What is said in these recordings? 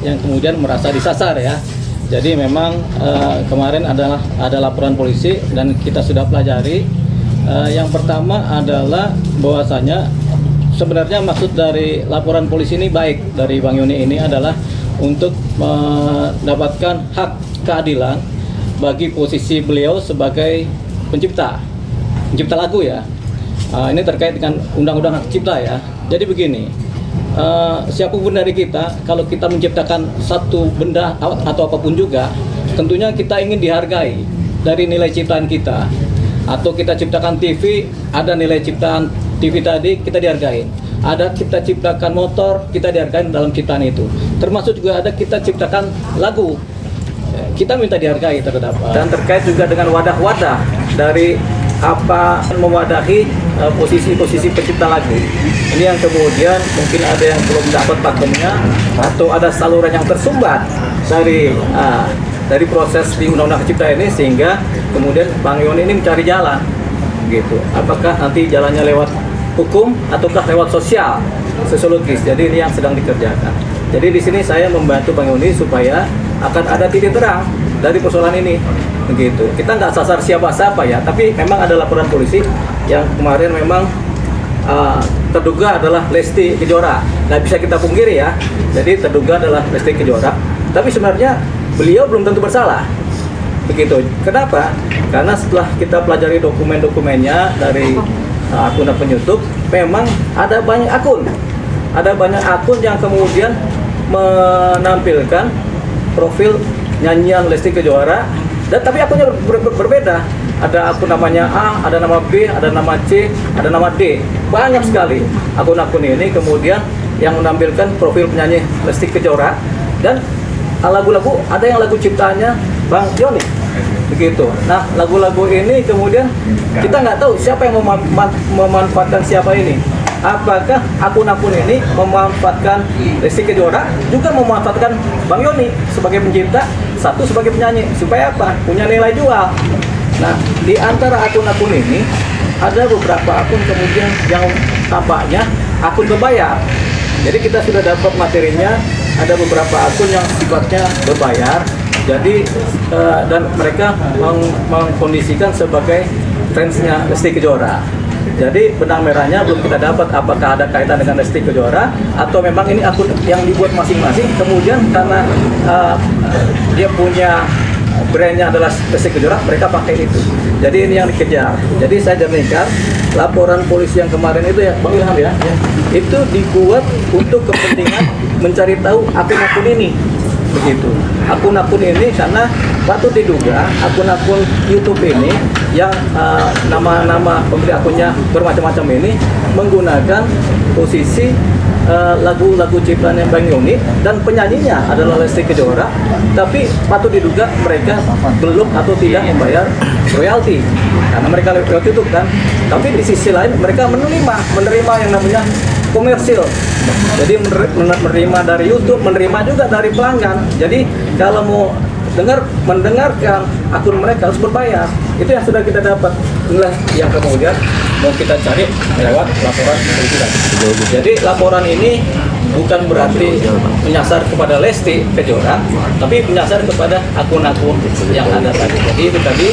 yang kemudian merasa disasar ya. Jadi memang kemarin ada laporan polisi dan kita sudah pelajari. Yang pertama adalah bahwasanya sebenarnya maksud dari laporan polisi ini baik dari Bang Yoni ini adalah untuk mendapatkan hak keadilan bagi posisi beliau sebagai pencipta lagu ya. Ini terkait dengan undang-undang hak cipta ya. Jadi begini, siapapun dari kita, kalau kita menciptakan satu benda atau apapun juga, tentunya kita ingin dihargai dari nilai ciptaan kita. Atau kita ciptakan TV, ada nilai ciptaan TV tadi, kita dihargai. Ada kita ciptakan motor, kita dihargai dalam ciptaan itu. Termasuk juga ada kita ciptakan lagu, kita minta dihargai terhadap. Dan terkait juga dengan wadah-wadah dari apa mewadahi posisi-posisi pencipta lagu. Ini yang kemudian mungkin ada yang belum dapat pakemnya atau ada saluran yang tersumbat dari proses di Undang-Undang Cipta ini, sehingga kemudian Bang Yoni ini mencari jalan gitu. Apakah nanti jalannya lewat hukum ataukah lewat sosiologis. Jadi ini yang sedang dikerjakan. Jadi di sini saya membantu Bang Yoni supaya akan ada titik terang dari persoalan ini. Begitu. Kita nggak sasar siapa-siapa ya, tapi memang ada laporan polisi yang kemarin memang terduga adalah Lesti Kejora. Nggak bisa kita pungkiri ya. Jadi terduga adalah Lesti Kejora. Tapi sebenarnya beliau belum tentu bersalah. Begitu. Kenapa? Karena setelah kita pelajari dokumen-dokumennya dari akun-akun YouTube, memang ada banyak akun. Ada banyak akun yang kemudian menampilkan profil nyanyian Lesti Kejora. Dan tapi akunnya berbeda. Ada akun namanya A, ada nama B, ada nama C, ada nama D. Banyak sekali akun-akun ini kemudian yang menampilkan profil penyanyi Lesti Kejora. Dan lagu-lagu, ada yang lagu ciptaannya Bang Yoni. Begitu. Nah, lagu-lagu ini kemudian kita nggak tahu siapa yang memanfaatkan siapa ini. Apakah akun-akun ini memanfaatkan Lesti Kejora, juga memanfaatkan Bang Yoni sebagai pencipta, satu sebagai penyanyi, supaya apa? Punya nilai jual. Nah, di antara akun-akun ini ada beberapa akun kemudian yang tampaknya akun berbayar. Jadi kita sudah dapat materinya, ada beberapa akun yang sifatnya berbayar. Jadi dan mereka mengkondisikan sebagai fansnya Lesti Kejora. Jadi benang merahnya belum kita dapat apakah ada kaitan dengan Lesti Kejora atau memang ini akun yang dibuat masing-masing. Kemudian karena dia punya brandnya adalah Lesti Kejora, mereka pakai itu. Jadi ini yang dikejar. Jadi saya jernihkan laporan polisi yang kemarin itu ya, Bang Ilham ya, itu dibuat untuk kepentingan mencari tahu akun-akun ini. Begitu. Akun-akun ini karena patut diduga akun-akun YouTube ini yang nama-nama pemilik akunnya bermacam-macam ini menggunakan posisi lagu-lagu ciptaan Bang Yoni dan penyanyinya adalah Lesti Kejora, tapi patut diduga mereka belum atau tidak membayar royalti karena mereka lewat YouTube kan. Tapi di sisi lain mereka menerima yang namanya komersil. Jadi menerima dari YouTube, menerima juga dari pelanggan. Jadi kalau mau mendengarkan akun mereka harus berbayar. Itu yang sudah kita dapat. Inilah yang kemudian mau kita cari lewat laporan polisi. Jadi laporan ini bukan berarti menyasar kepada Lesti Kejora, tapi menyasar kepada akun-akun yang ada tadi. Jadi itu tadi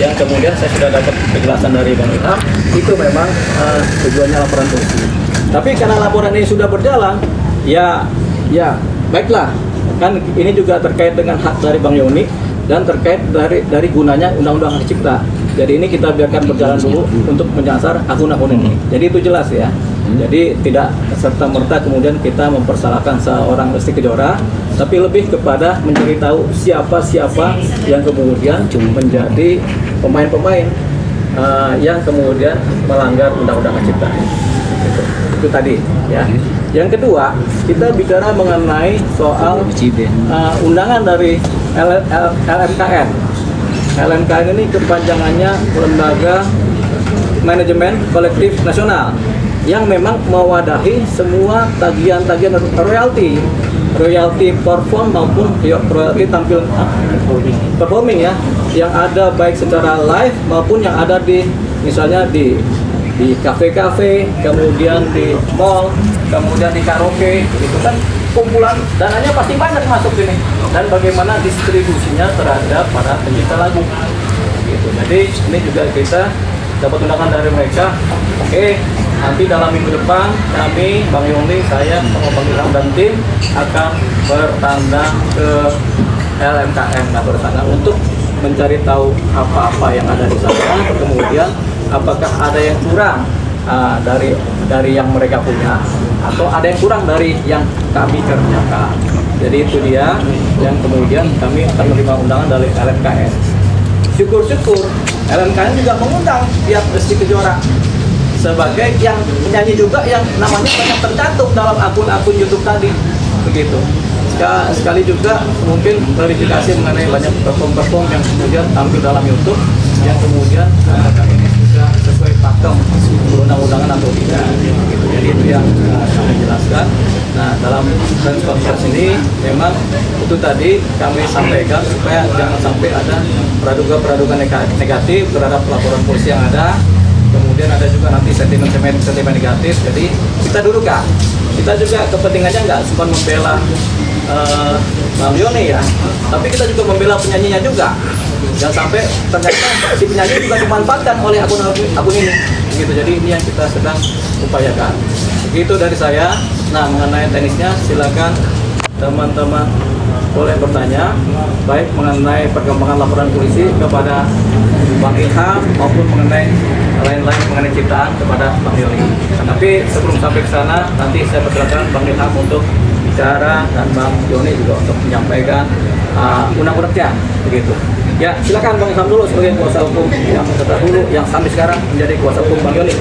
yang kemudian saya sudah dapat penjelasan dari Bang Ilham. Itu memang tujuannya laporan polisi. Tapi karena laporan ini sudah berjalan, ya baiklah. Kan ini juga terkait dengan hak dari Bang Yoni dan terkait dari gunanya Undang-Undang Hak Cipta. Jadi ini kita biarkan berjalan dulu untuk menyasar akun-akun ini. Jadi itu jelas ya. Jadi tidak serta-merta kemudian kita mempersalahkan seorang Lesti Kejora, tapi lebih kepada mencari tahu siapa-siapa yang kemudian menjadi pemain-pemain yang kemudian melanggar Undang-Undang Hak Cipta. Itu tadi ya. Yang kedua, kita bicara mengenai soal undangan dari LMKN. LMKN ini kepanjangannya Lembaga Manajemen Kolektif Nasional yang memang mewadahi semua tagihan-tagihan royalti perform maupun royalti tampil performing ya, yang ada baik secara live maupun yang ada di misalnya di kafe-kafe, kemudian di mall, kemudian di karaoke, itu kan kumpulan dananya pasti banyak masuk ini, dan bagaimana distribusinya terhadap para pencipta lagu gitu. Jadi ini juga kita dapat undangan dari mereka. Oke, nanti dalam minggu depan kami, Bang Yoni, saya, Bang Ilham dan tim akan bertanda ke LMKN Natur sana untuk mencari tahu apa-apa yang ada di sana, kemudian apakah ada yang kurang dari yang mereka punya, atau ada yang kurang dari yang kami kerjakan. Jadi itu dia yang kemudian kami akan menerima undangan dari LMKN. Syukur-syukur LMKN juga mengundang pihak Lesti Kejora sebagai yang penyanyi juga yang namanya banyak tercantum dalam akun-akun YouTube tadi, begitu. Sekali juga mungkin verifikasi mengenai banyak perform yang kemudian tampil dalam YouTube yang kemudian ini sudah sesuai pakem undang-undangan atau tidak gitu. Jadi itu yang kami jelaskan. Nah, dalam press conference ini memang itu tadi kami sampaikan supaya jangan sampai ada praduga-praduga negatif terhadap laporan polisi yang ada. Kemudian ada juga nanti sentimen negatif. Jadi kita dulu Kak, kita juga kepentingannya nggak cuma membela Bang Yoni ya, tapi kita juga membela penyanyinya juga. Jangan sampai ternyata si penyanyi juga dimanfaatkan oleh akun ini. Begitu. Jadi ini yang kita sedang upayakan. Begitu dari saya. Nah, mengenai teknisnya silakan teman-teman boleh bertanya, baik mengenai perkembangan laporan polisi kepada Bang Ilham maupun mengenai lain-lain mengenai ciptaan kepada Bang Yoni. Tapi sebelum sampai ke sana, nanti saya persilakan Bang Ilham untuk bicara dan Bang Yoni juga untuk menyampaikan undang-undangnya, begitu. Ya, silakan Bang Ilham dulu sebagai kuasa hukum yang terdahulu yang sampai sekarang menjadi kuasa hukum Bang Yoni.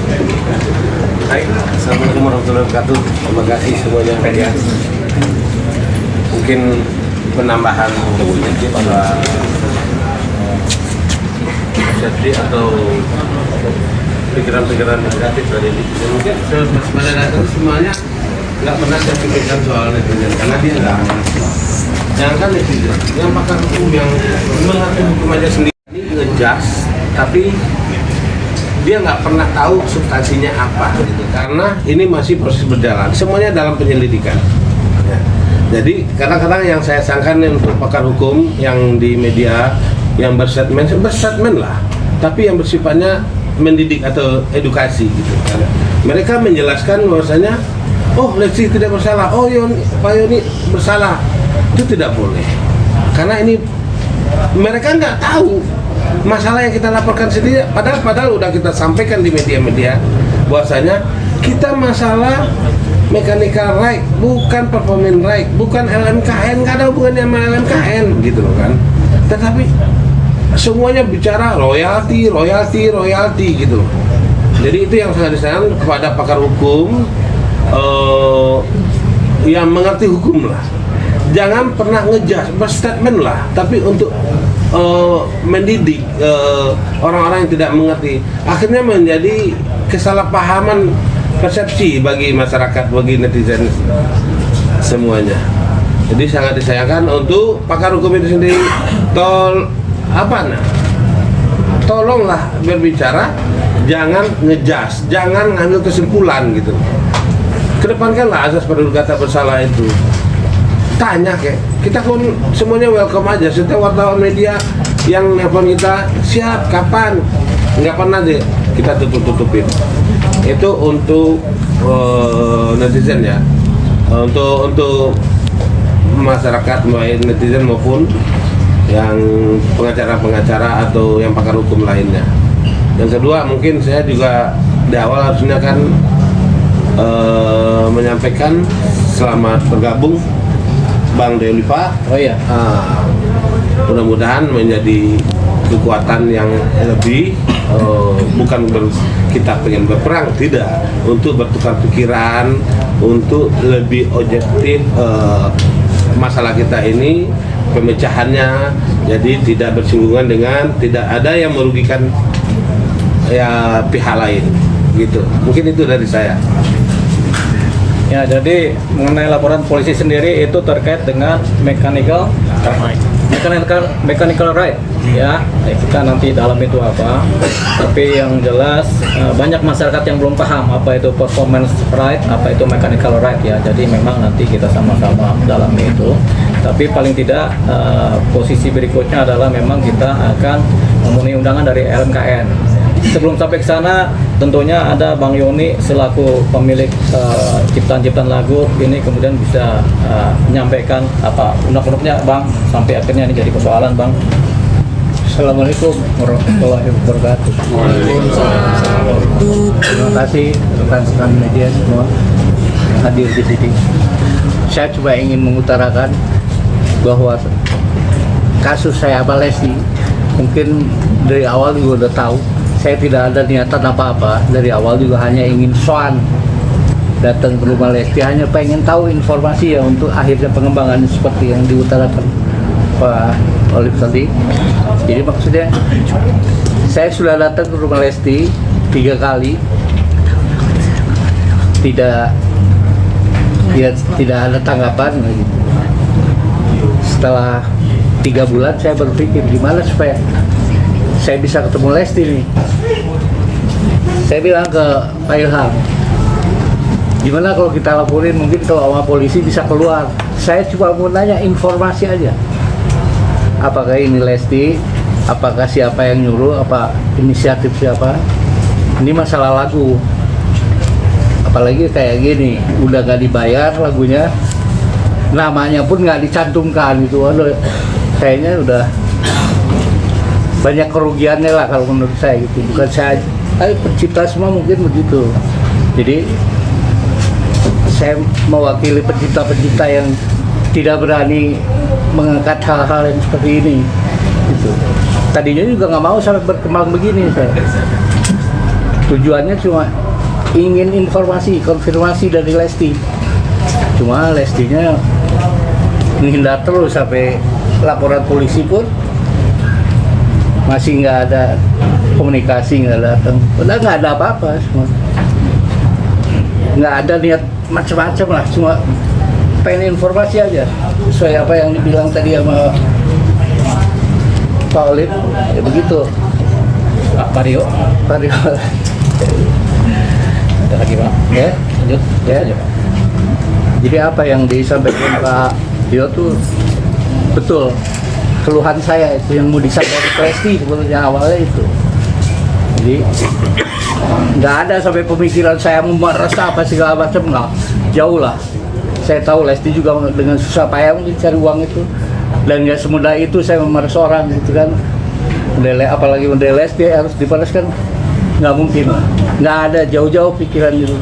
Baik, Assalamualaikum warahmatullahi wabarakatuh. Terima kasih semuanya media. Mungkin penambahan pada persepsi atau pikiran-pikiran negatif dari netizen. Mungkin pada dasarnya semuanya nggak pernah saya pikirkan soal netizen karena dia nggak jangan kan netizen yang pakar hukum yang mengatur hukum aja sendiri ngejas, tapi dia nggak pernah tahu substansinya apa gitu. Karena ini masih proses berjalan, semuanya dalam penyelidikan ya. Jadi kadang-kadang yang saya sangkan untuk pakar hukum yang di media yang berstatement lah, tapi yang bersifatnya mendidik atau edukasi gitu. Mereka menjelaskan bahwasanya oh Lesti tidak bersalah, oh Pak Yoni bersalah, itu tidak boleh karena ini mereka nggak tahu masalah yang kita laporkan sendiri. Padahal udah kita sampaikan di media-media bahwasanya kita masalah mechanical right, bukan performance right, bukan LMKN, nggak ada hubungannya sama LMKN gitu loh kan. Tetapi semuanya bicara royalti gitu. Jadi itu yang saya disayangkan kepada pakar hukum yang mengerti hukum lah. Jangan pernah ngejas, berstatement lah, tapi untuk mendidik orang-orang yang tidak mengerti, akhirnya menjadi kesalahpahaman persepsi bagi masyarakat, bagi netizen semuanya. Jadi sangat disayangkan untuk pakar hukum itu sendiri. Tolonglah berbicara, jangan ngejas, jangan ngambil kesimpulan gitu. Kedepankanlah asas praduga tak bersalah itu. Tanya kita pun semuanya welcome aja. Setiap wartawan media yang nelfon kita siap kapan, nggak pernah deh kita tutupin. Itu untuk netizen ya, untuk masyarakat baik netizen maupun yang pengacara atau yang pakar hukum lainnya. Yang kedua mungkin saya juga di awal harusnya kan menyampaikan selamat bergabung Bang Deoliva. Oh iya. Mudah-mudahan menjadi kekuatan yang lebih, bukan kita pengen berperang, tidak, untuk bertukar pikiran, untuk lebih objektif masalah kita ini, pemecahannya, jadi tidak bersinggungan dengan, tidak ada yang merugikan ya pihak lain gitu. Mungkin itu dari saya. Ya, jadi mengenai laporan polisi sendiri itu terkait dengan mechanical mechanical right ya, kita nanti dalam itu apa, tapi yang jelas banyak masyarakat yang belum paham apa itu performance right, apa itu mechanical right ya, jadi memang nanti kita sama-sama dalami itu, tapi paling tidak posisi berikutnya adalah memang kita akan memenuhi undangan dari LMKN. Sebelum sampai ke sana, tentunya ada Bang Yoni selaku pemilik ciptaan-ciptaan lagu ini kemudian bisa menyampaikan apa unek-uneknya Bang, sampai akhirnya ini jadi persoalan Bang. Assalamualaikum warahmatullahi wabarakatuh. Terima kasih rekan-rekan media semua yang hadir di sini. Saya coba ingin mengutarakan bahwa kasus saya Lesti mungkin dari awal juga udah tahu. Saya tidak ada niatan apa-apa, dari awal juga hanya ingin soan datang ke rumah Lesti, hanya pengen tahu informasi ya untuk akhirnya pengembangan seperti yang diutarakan Pak Olive tadi. Jadi maksudnya saya sudah datang ke rumah Lesti 3 kali, tidak ada tanggapan gitu. Setelah 3 bulan saya berpikir gimana supaya saya bisa ketemu Lesti nih. Saya bilang ke Pak Ilham, gimana kalau kita laporin, mungkin kalau sama polisi bisa keluar. Saya cuma mau nanya informasi aja. Apakah ini Lesti? Apakah siapa yang nyuruh? Apa inisiatif siapa? Ini masalah lagu. Apalagi kayak gini, udah gak dibayar lagunya, namanya pun nggak dicantumkan gitu. Aduh, kayaknya udah banyak kerugiannya lah kalau menurut saya gitu. Bukan saya, tapi pencipta semua mungkin begitu. Jadi saya mewakili pencipta-pencipta yang tidak berani mengangkat hal-hal yang seperti ini gitu. Tadinya juga nggak mau sampai berkembang begini saya. Tujuannya cuma ingin informasi, konfirmasi dari Lesti. Cuma Lestinya menghindar terus, sampai laporan polisi pun masih nggak ada komunikasi, nggak datang. Padahal nggak ada apa-apa semua. Nggak ada niat macam-macam lah, cuma pengen informasi aja sesuai apa yang dibilang tadi sama Pak Olive, ya begitu. Pak Rio. Ada lagi Pak? Ya, Lanjut. ya. Lanjut. Jadi apa yang disampaikan Pak Rio tuh betul. Keluhan saya itu yang mau disampaikan ke Lesti sebenarnya awalnya itu. Jadi nggak ada sampai pemikiran saya mau meres apa segala macam, nggak, jauh lah. Saya tahu Lesti juga dengan susah payah mungkin cari uang itu, dan nggak semudah itu saya memeras orang gitu kan. Apalagi model Lesti harus diperas kan, nggak mungkin, nggak ada, jauh-jauh pikiran itu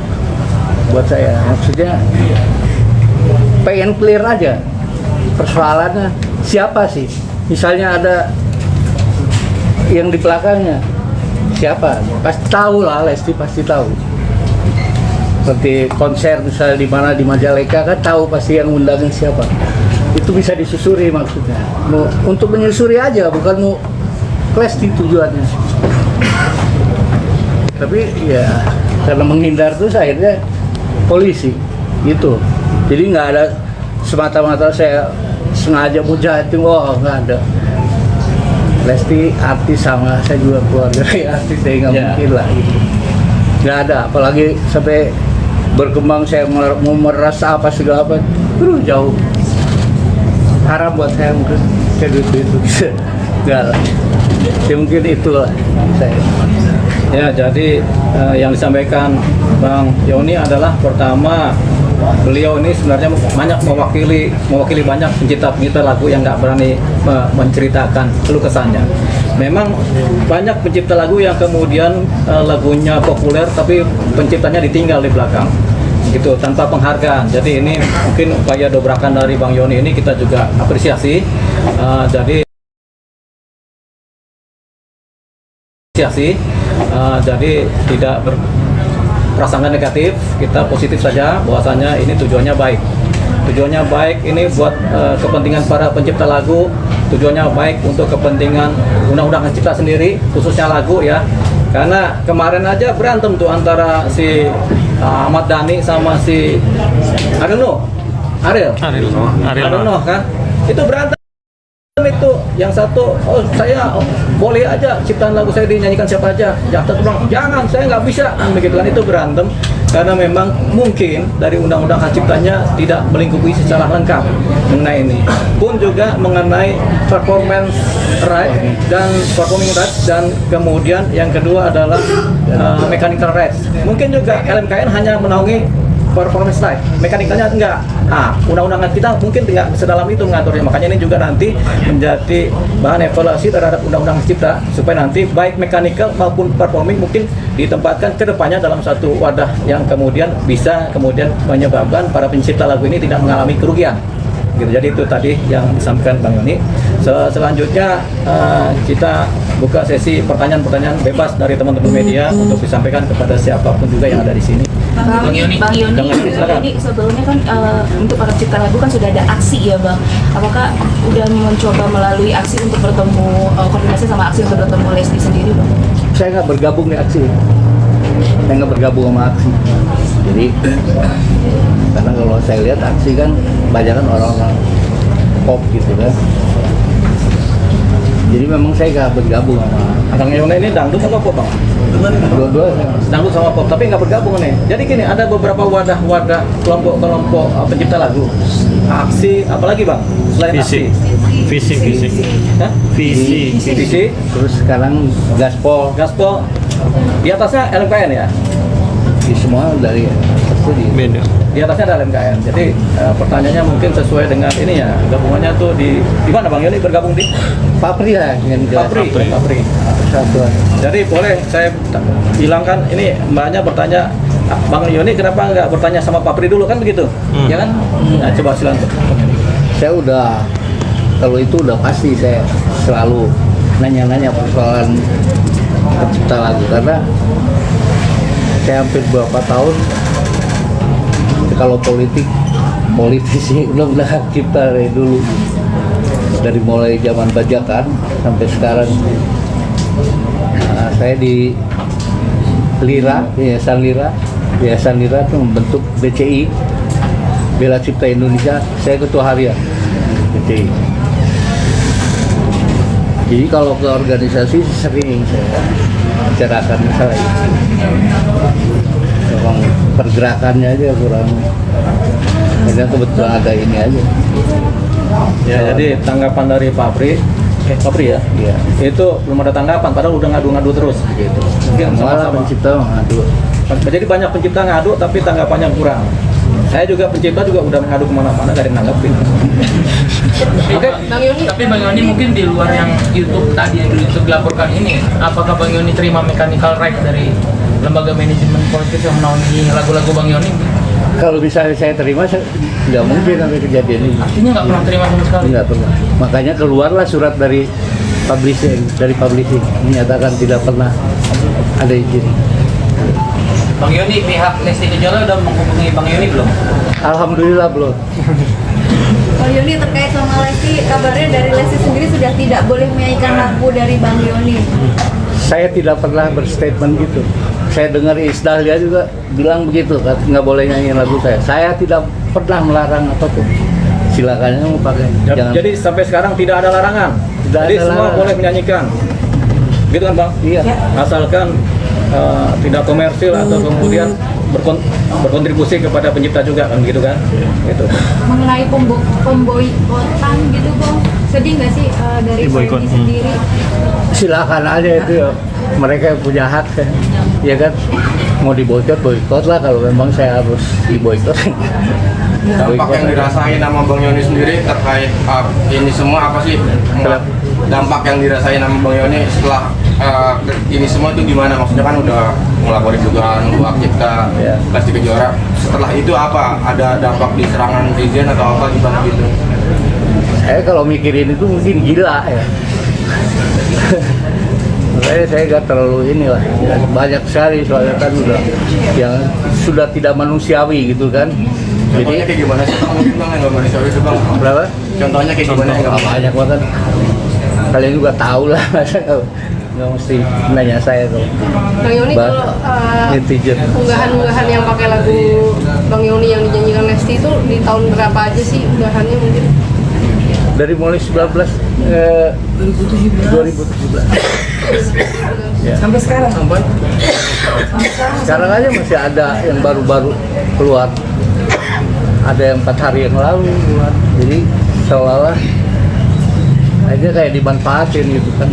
buat saya. Maksudnya pengen clear aja persoalannya, siapa sih, misalnya ada yang di belakangnya siapa, pasti tahu lah, Lesti pasti tahu. Seperti konser misalnya di mana di Majalengka kan tahu pasti yang undangin siapa. Itu bisa disusuri maksudnya. Mau untuk menyusuri aja, bukan mau Lesti tujuannya. Tapi ya karena menghindar terus akhirnya polisi gitu. Jadi nggak ada semata-mata saya sengaja mau jahatin, nggak ada. Lesti artis sama saya juga keluarga artis, saya nggak mungkin lah gitu. Nggak ada, apalagi sampai berkembang saya mau merasa apa segala apa, terus jauh. Haram buat saya mungkin kayak gitu bisa. Nggak lah. Ya mungkin itulah saya. Ya, jadi yang disampaikan Bang Yoni adalah pertama, beliau ini sebenarnya banyak mewakili banyak pencipta lagu yang nggak berani menceritakan keluh kesahnya. Memang banyak pencipta lagu yang kemudian lagunya populer tapi penciptanya ditinggal di belakang gitu tanpa penghargaan. Jadi ini mungkin upaya dobrakan dari Bang Yoni ini kita juga apresiasi. Jadi tidak berprasangka negatif, kita positif saja bahwasanya ini tujuannya baik. Tujuannya baik ini buat kepentingan para pencipta lagu, tujuannya baik untuk kepentingan undang-undang cipta sendiri, khususnya lagu ya. Karena kemarin aja berantem tuh antara si Ahmad Dhani sama si Ariel Noah kan, itu berantem Itu yang satu, oh saya boleh aja ciptaan lagu saya dinyanyikan siapa aja. Yang satu bilang jangan, saya nggak bisa. Begitu kan, itu berantem karena memang mungkin dari undang-undang hak ciptanya tidak melingkupi secara lengkap mengenai ini. Pun juga mengenai performance right dan performing rights, dan kemudian yang kedua adalah mechanical rights. Mungkin juga LMKN hanya menaungi performance right, mekanikanya enggak. Undang-undang kita mungkin tidak sedalam itu mengaturnya. Makanya ini juga nanti menjadi bahan evaluasi terhadap undang-undang cipta, supaya nanti baik mechanical maupun performing mungkin ditempatkan ke depannya dalam satu wadah yang kemudian bisa kemudian menyebabkan para pencipta lagu ini tidak mengalami kerugian. Gitu. Jadi itu tadi yang disampaikan Bang Yoni. Selanjutnya kita buka sesi pertanyaan-pertanyaan bebas dari teman-teman media untuk disampaikan kepada siapapun juga yang ada di sini. Bang Yoni, jadi sebelumnya kan untuk para pencipta lagu kan sudah ada aksi ya Bang. Apakah udah mencoba melalui aksi untuk bertemu, koordinasi sama aksi untuk bertemu Lesti sendiri Bang? Saya nggak bergabung di aksi. Saya nggak bergabung sama aksi. Jadi karena kalau saya lihat aksi kan banyak kan orang-orang pop gitu kan. Jadi memang saya nggak bergabung sama. Bang Yoni ini dangdut apa pop Bang? Dua-dua Dangdut sama pop, tapi nggak bergabung nih. Jadi gini, ada beberapa wadah-wadah kelompok-kelompok pencipta lagu. Aksi, apalagi Bang? Selain aksi. Visi. Hah? Visi. Terus sekarang gaspol. Gaspol. Di atasnya LMKN ya? Di semua dari studi. Beda. Di atasnya ada LMKN. Jadi pertanyaannya mungkin sesuai dengan ini ya, gabungannya tuh di mana Bang Yoni bergabung di? Papri lah yang jelas. Papri. Satuan. Jadi boleh saya bilangkan ini mbaknya bertanya, Bang Yoni kenapa nggak bertanya sama Papri dulu kan begitu? Ya kan? Nah, coba silakan. Saya udah, kalau itu udah pasti saya selalu nanya-nanya persoalan pencipta lagu, karena saya hampir beberapa tahun kalau politisi belum pernah cipta dari dulu, dari mulai zaman bajakan sampai sekarang. Saya di Yayasan Lira itu membentuk BCI, Bela Cipta Indonesia. Saya ketua harian BCI. Jadi kalau ke organisasi sering saya bicarakan masalah ini. Memang pergerakannya aja kurang. Karena kebetulan ada ini aja. Ya, jadi tanggapan dari Papri ya? Iya. Itu belum ada tanggapan, padahal udah ngadu-ngadu terus gitu. Mungkin Malah sama-sama. pencipta mengadu. Jadi banyak pencipta ngadu tapi tanggapannya kurang. Saya juga pencipta juga udah mengadu kemana-mana, gak ada yang nanggepin. Oke, Bang Yoni. Tapi Bang Yoni mungkin di luar yang YouTube tadi yang YouTube dilaporkan ini, apakah Bang Yoni terima mechanical right dari lembaga manajemen politik yang menaungi lagu-lagu Bang Yoni? Kalau misalnya saya terima, saya nggak mungkin sampai kejadian ini. Artinya nggak pernah terima sama sekali? Nggak pernah. Makanya keluarlah surat dari publishing menyatakan tidak pernah ada izin. Bang Yoni, pihak Lesti Kejora udah menghubungi Bang Yoni belum? Alhamdulillah belum. Bang Yoni, terkait sama Lesti, kabarnya dari Lesti sendiri sudah tidak boleh menyanyikan lagu dari Bang Yoni. Saya tidak pernah berstatement gitu. Saya dengar Isdahlia juga bilang begitu, nggak boleh nyanyiin lagu saya. Saya tidak pernah melarang apapun. Silakan mau pakai. Jangan. Jadi sampai sekarang tidak ada larangan. Tidak Jadi ada semua larangan. boleh menyanyikan. Gitu kan Bang? Iya. Asalkan tidak komersil atau kemudian berkontribusi kepada pencipta juga kan gitu kan? Gitu. Mengenai pemboikotan gitu Bang, sedih nggak sih dari Diboikot. Freddy sendiri? Silakan aja itu ya. Mereka yang punya hak kan. Ya kan? Mau boikot lah, kalau memang saya harus diboikot. Dampak yang dirasain sama Bang Yoni sendiri terkait ini semua apa sih? Dampak yang dirasain sama Bang Yoni setelah ini semua itu gimana? Maksudnya kan udah ngelaporin dugaan hak cipta Lesti Kejora. Setelah itu apa? Ada dampak di serangan netizen atau apa gimana gitu? Saya kalau mikirin itu mungkin gila ya. Makanya saya nggak terlalu inilah. Ya, banyak sekali soalnya kan udah yang sudah tidak manusiawi gitu kan. Contohnya kayak gimana sih? Mungkin Bang yang nggak manusiawi itu Bang. Berapa? Contohnya kayak gimana yang nggak manusiawi? Banyak banget. Kalian juga tahu lah, masa nggak mesti nanya saya tuh. Bang Yoni, kalau netizen. unggahan-unggahan yang pakai lagu Bang Yoni yang dinyanyikan Lesti itu di tahun berapa aja sih unggahannya mungkin? dari mulai 2017. Ya. Sampai sekarang. Sekarang aja masih ada yang baru-baru keluar. Ada yang 4 hari yang lalu keluar. Jadi seolah-olah aja kayak dimanfaatin gitu kan.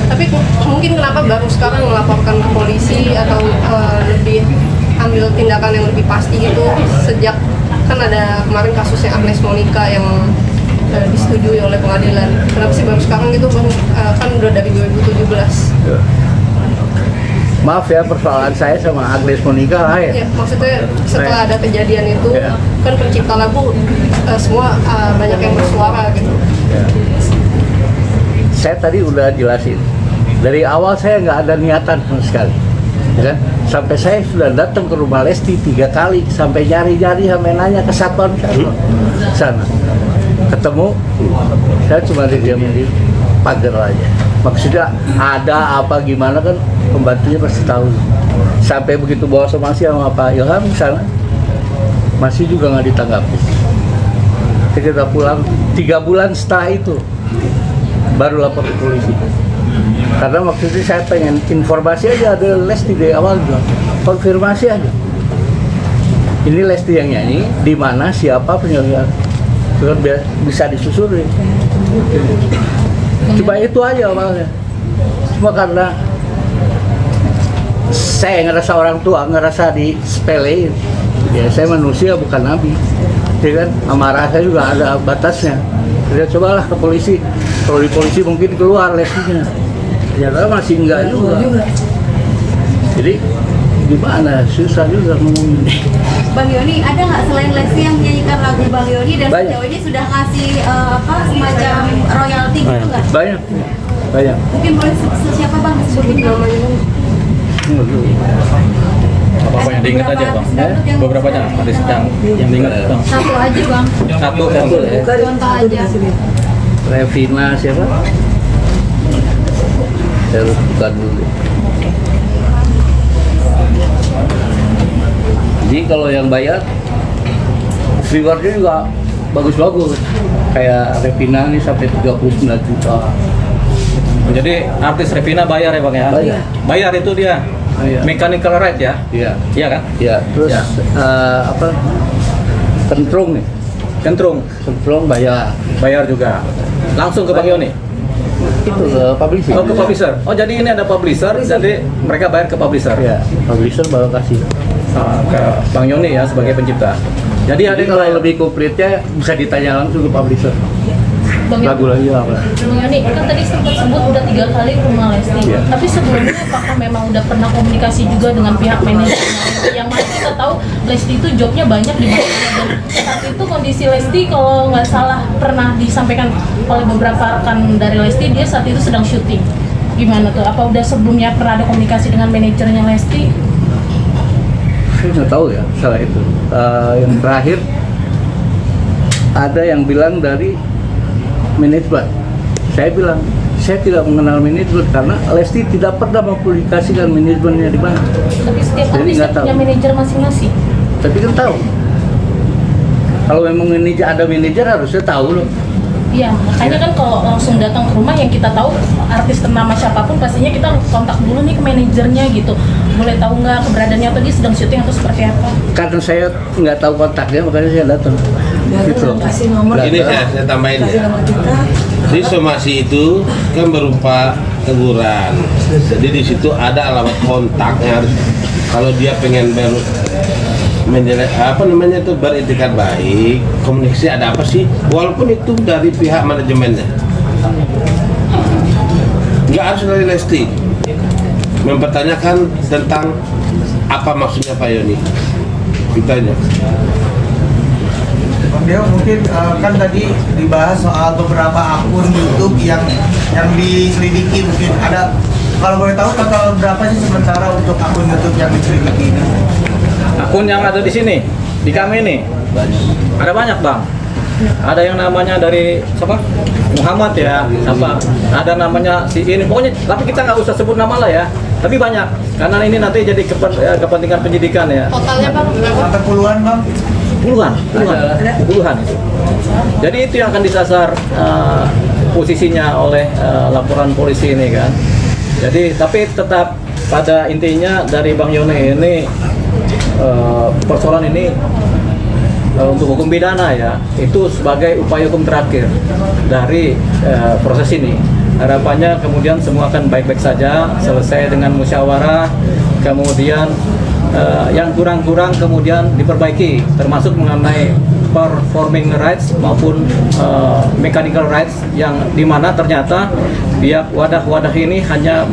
Tapi mungkin kenapa baru sekarang melaporkan ke polisi atau lebih ambil tindakan yang lebih pasti gitu, sejak kan ada kemarin kasusnya Agnes Monica yang disetujui oleh pengadilan. Kenapa sih baru sekarang gitu Bang? Kan udah dari 2017. Ya. Maaf ya, persoalan saya sama Agnes Monica lah ya. Ya, maksudnya setelah ada kejadian itu, Ya. kan pencipta lagu semua banyak yang bersuara gitu. Ya. Saya tadi udah jelasin. Dari awal saya nggak ada niatan sama sekali. Ya kan? Sampai saya sudah datang ke rumah Lesti 3 kali, sampai nyari-nyari, sampai nanya ke satuan sana. Ketemu, saya cuma didiamin di pagar aja. Maksudnya ada apa gimana kan pembantunya pasti tahu. Sampai begitu bawa somasi sama Pak Ilham sana, masih juga nggak ditanggapi. Kita pulang 3 bulan setelah itu baru lapor ke polisi. Karena waktu itu saya pengen informasi aja, ada Lesti dari awal juga, konfirmasi aja. Ini Lesti yang nyanyi, di mana, siapa penyanyi, biar bisa disusuri. Cuma itu aja awalnya. Cuma karena saya ngerasa orang tua, ngerasa disepelein. Ya saya manusia bukan nabi. Ya kan, amarah saya juga ada batasnya. Jadi cobalah ke polisi. Kalau di polisi mungkin keluar Lestinya. Ternyata masih enggak juga. Jadi gimana? Susah juga ngomongin. Bang Yoni, ada nggak selain Lesti yang menyanyikan lagu Bang Yoni dan Banyak. sejauh ini sudah ngasih semacam royalti gitu nggak? Banyak. Mungkin boleh siapa Bang sebutin namanya? Apa yang diingat aja bang? Beberapa aja artis yang diingat bang. Satu aja Bang. Satu ya. Contoh aja. Revina siapa? Saya buka dulu. Jadi kalau yang bayar, rewardnya juga bagus-bagus. Kayak Revina ini sampai 39 juta. Jadi artis Revina bayar ya bang ya? Bayar. Bayar itu dia. Bayar. Mechanical right ya? Iya. Iya kan? Ya, terus Ya. apa? Kentrung nih. Kentrung bayar. Bayar juga. Langsung ke Bang Yoni? Itu publisher. Oh ke publisher. Oh jadi ini ada publisher, jadi mereka bayar ke publisher. Ya, publisher baru kasih. Ke Bang Yoni ya sebagai pencipta. Jadi ada Jadi kalau lebih komplitnya bisa ditanya langsung ke publisher. Bang Lagu lagi apa? Bang Yoni, kan tadi sempat sebut udah 3 kali ke rumah Lesti. Iya. Tapi sebelumnya apakah memang udah pernah komunikasi juga dengan pihak manajemen? Yang mana kita tahu Lesti itu jobnya banyak di mana dan saat itu kondisi Lesti kalau nggak salah pernah disampaikan oleh beberapa rekan dari Lesti, dia saat itu sedang syuting. Gimana tuh? Apa udah sebelumnya pernah ada komunikasi dengan manajernya Lesti? Saya nggak tahu ya salah itu. Yang terakhir ada yang bilang dari manajemen. Saya bilang saya tidak mengenal manajemen karena Lesti tidak pernah mempublikasikan manajemennya di mana. Tapi setiap Jadi artis nggak kan tahu. punya manajer masing-masing. Tapi kan tahu. Kalau memang ada manajer harusnya tahu loh. Iya, makanya kan kalau langsung datang ke rumah yang kita tahu artis ternama siapapun pastinya kita kontak dulu nih ke manajernya gitu. Boleh tahu nggak keberadaannya atau dia sedang syuting atau seperti apa? Karena saya nggak tahu kontaknya makanya saya datang. Gitu. Kasih nomor. Nggak Ini tahu. saya tambahin Kasih ya. nama kita. Jadi somasi itu kan berupa teguran. Jadi di situ ada alamat kontaknya harus kalau dia pengen baru menjelek apa namanya itu beretikat baik, komunikasi ada apa sih? Walaupun itu dari pihak manajemennya, nggak harus dari Lesti. Mempertanyakan tentang apa maksudnya Pak Yoni. Kita aja. Bang Deo mungkin kan tadi dibahas soal beberapa akun YouTube yang diselidiki, mungkin ada, kalau boleh tahu total berapa sih sementara untuk akun YouTube yang diselidiki ini? akun yang ada di sini, di kami ini ada banyak bang. Ada yang namanya dari siapa? Muhammad ya, apa? Ada namanya si ini. Pokoknya, tapi kita nggak usah sebut nama lah ya. Tapi banyak, karena ini nanti jadi kepentingan penyidikan ya. Totalnya Bang berapa? Sampai puluhan Bang? Puluhan itu. Jadi itu yang akan disasar posisinya oleh laporan polisi ini kan. Jadi tapi tetap pada intinya dari Bang Yoni ini persoalan ini untuk hukum pidana ya, itu sebagai upaya hukum terakhir dari proses ini. Harapannya kemudian semua akan baik-baik saja, selesai dengan musyawarah, kemudian yang kurang-kurang kemudian diperbaiki, termasuk mengenai performing rights maupun mechanical rights, yang dimana ternyata pihak wadah-wadah ini hanya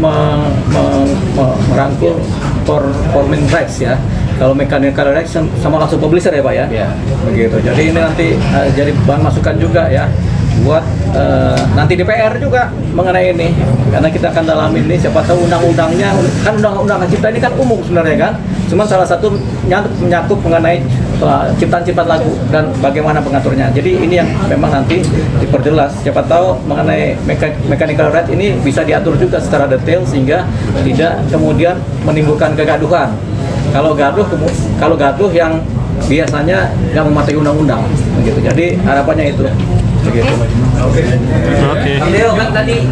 merangkul performing rights ya. Kalau mechanical rights sama langsung publisher ya Pak ya? Ya. Begitu. Jadi ini nanti jadi bahan masukan juga ya buat nanti DPR juga mengenai ini, karena kita akan dalami ini, siapa tahu undang-undangnya kan undang-undang cipta ini kan umum sebenarnya kan, cuma salah satu menyangkut mengenai ciptaan-ciptaan lagu dan bagaimana pengaturnya. Jadi ini yang memang nanti diperjelas, siapa tahu mengenai mechanical right ini bisa diatur juga secara detail sehingga tidak kemudian menimbulkan kegaduhan. Kalau gaduh yang biasanya nggak mematuhi undang-undang begitu. Jadi harapannya itu begitu. Oke. Leo kan tadi